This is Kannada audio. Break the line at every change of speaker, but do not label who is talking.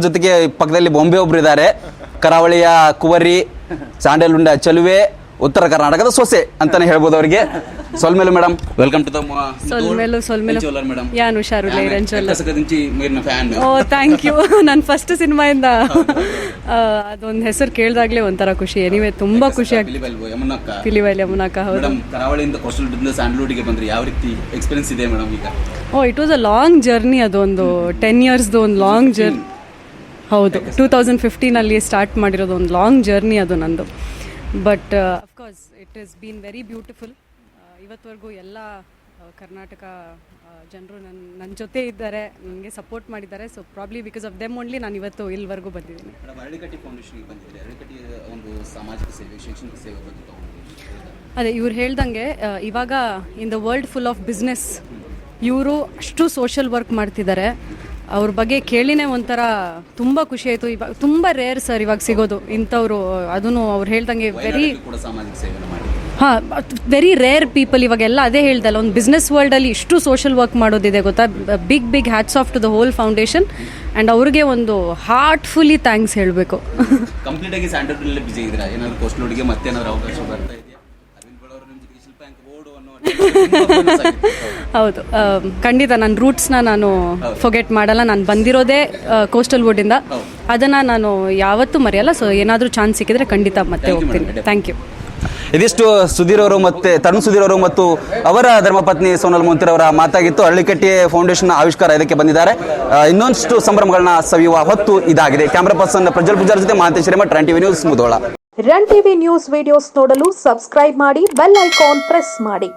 ಜೊತೆಗೆ ಪಕ್ಕದಲ್ಲಿ ಬೊಂಬೆ ಒಬ್ರು ಇದ್ದಾರೆ. ಕರಾವಳಿಯ ಕುವರಿ, ಸ್ಯಾಂಡಲ್ವುಡ್ ಚಲುವೆ, ಉತ್ತರ ಕರ್ನಾಟಕದ ಸೊಸೆ ಅಂತಾನೆ ಹೇಳ್ಬೋದು ಅವರಿಗೆ. సొల్మేలు మేడం, వెల్కమ్ టు ద
సొల్మేలు
మేడం.
యాను షారులే రంచోల
నుంచి మీరు ಫ್ಯಾನ್.
Oh thank you. ನನ್ನ ಫಸ್ಟ್ ಸಿನಿಮಾಯಿಂದ ಅದೊಂದು ಹೆಸರು ಕೇಳಿದಾಗಲೇ ಒಂಥರ ಖುಷಿ. ಎನಿವೆ ತುಂಬಾ ಖುಷಿ ಆಗ್ತದೆ. ಪಿಲಿವೈಲ್ ಯಮುನಾಕ. ಹೌದು
ಮೇಡಂ, ಕರಾವಳಿಯಿಂದ ಕೋಸ್ಟಲ್ ಬಿಸ್ನೆಸ್ ಸ್ಯಾಂಡಲ್ವುಡ್ಗೆ ಬಂದ್ರೆ ಯಾವ ರೀತಿ ಎಕ್ಸ್ಪೀರಿಯನ್ಸ್ ಇದೆ ಮೇಡಂ ಈಗ?
Oh it was a long journey. ಅದೊಂದು 10 ಇಯರ್ಸ್ದು ಒಂದು ಲಾಂಗ್ ಜರ್ನಿ. ಹೌದು, 2015 ಸ್ಟಾರ್ಟ್ ಮಾಡಿರೋದು ಒಂದು ಲಾಂಗ್ ಜರ್ನಿ ಅದು ನಂದು. But of course it is been very beautiful. ಇವತ್ತವರೆಗೂ ಎಲ್ಲ ಕರ್ನಾಟಕ ಜನರು ನನ್ನ ಜೊತೆ ಇದ್ದಾರೆ, ನನಗೆ ಸಪೋರ್ಟ್ ಮಾಡಿದ್ದಾರೆ. So probably because of them only ನಾನು ಇವತ್ತು ಇಲ್ಲಿವರೆಗೂ ಬಂದಿದ್ದೀನಿ.
ಹಳ್ಳಿಕಟ್ಟಿ ಫೌಂಡೇಶನ್ಗೆ ಬಂದಿದ್ದೀರಿ. ಹಳ್ಳಿಕಟ್ಟಿ ಒಂದು ಸಾಮಾಜಿಕ ಸೇವೆ, ಶೈಕ್ಷಣಿಕ ಸೇವೆ ಬಗ್ಗೆ
ಅದೇ ಇವ್ರು ಹೇಳ್ದಂಗೆ ಇವಾಗ in the world full of business ಇವರು ಅಷ್ಟು ಸೋಷಿಯಲ್ ವರ್ಕ್ ಮಾಡ್ತಿದ್ದಾರೆ. ಅವ್ರ ಬಗ್ಗೆ ಕೇಳಿನೇ ಒಂಥರ ತುಂಬ ಖುಷಿ ಆಯಿತು. ಇವಾಗ ತುಂಬ ರೇರ್ ಸರ್ ಇವಾಗ ಸಿಗೋದು ಇಂಥವ್ರು. ಅದನ್ನು ಅವ್ರು ಹೇಳ್ದಂಗೆ ವೆರಿ
ಸಾಮಾಜಿಕ ಸೇವೆ ಮಾಡಿ
ವೆರಿ ರೇರ್ ಪೀಪಲ್. ಇವಾಗೆಲ್ಲ ಅದೇ ಹೇಳ್ದಲ್ಲ, ಒಂದು ಬಿಸ್ನೆಸ್ ವರ್ಲ್ಡಲ್ಲಿ ಇಷ್ಟು ಸೋಷಿಯಲ್ ವರ್ಕ್ ಮಾಡೋದಿದೆ ಗೊತ್ತಾ. Big hats off to the whole foundation. And ಅವ್ರಿಗೆ ಒಂದು ಹಾರ್ಟ್ಫುಲಿ ಥ್ಯಾಂಕ್ಸ್ ಹೇಳಬೇಕು.
ಕಂಪ್ಲೀಟ್ ಆಗಿ ಸ್ಯಾಂಡಲ್ವುಡ್ ಬಿಜಿ ಇದ್ದೀರಾ? ಏನಾದ್ರು ಕೋಸ್ಟಲ್ವುಡ್ಗೆ ಮತ್ತೇನಾದ್ರು ಅವಕಾಶ ಬರ್ತಾ ಇದೆಯಾ?
ಹೌದು, ಖಂಡಿತ ನನ್ನ ರೂಟ್ಸ್ನ ನಾನು ಫೊಗೆಟ್ ಮಾಡಲ್ಲ. ನಾನು ಬಂದಿರೋದೇ ಕೋಸ್ಟಲ್ವುಡ್ಡಿಂದ, ಅದನ್ನು ನಾನು ಯಾವತ್ತೂ ಮರೆಯಲ್ಲ. ಸೊ ಏನಾದರೂ ಚಾನ್ಸ್ ಸಿಕ್ಕಿದ್ರೆ ಖಂಡಿತ ಮತ್ತೆ ಹೋಗ್ತೀನಿ. Thank you.
ಇದಿಷ್ಟು ಸುಧೀರ್ ಅವರು ಮತ್ತೆ ತರುಣ್ ಸುಧೀರ್ ಅವರು ಮತ್ತು ಅವರ ಧರ್ಮಪತ್ನಿ ಸೋನಲ್ ಮೊಂತಿರ್ ಅವರ ಮಾತಾಗಿತ್ತು. ಹಳ್ಳಿಕಟ್ಟಿ ಫೌಂಡೇಶನ್ ಆವಿಷ್ಕಾರ ಇದಕ್ಕೆ ಬಂದಿದ್ದಾರೆ. ಇನ್ನೊಂದಷ್ಟು ಸಂಭ್ರಮಗಳನ್ನ ಸವಿಯುವ ಹೊತ್ತು ಇದಾಗಿದೆ. ಕ್ಯಾಮ್ರಾ ಪರ್ಸನ್ ಪ್ರಜ್ವಲ್ ಪೂಜಾರ್ ಜೊತೆ Mahantesh Hiremath, run TV news, Mudhol.
Run TV news videos ನೋಡಲು ಸಬ್ಸ್ಕ್ರೈಬ್ ಮಾಡಿ, ಬೆಲ್ ಐಕಾನ್ ಪ್ರೆಸ್ ಮಾಡಿ.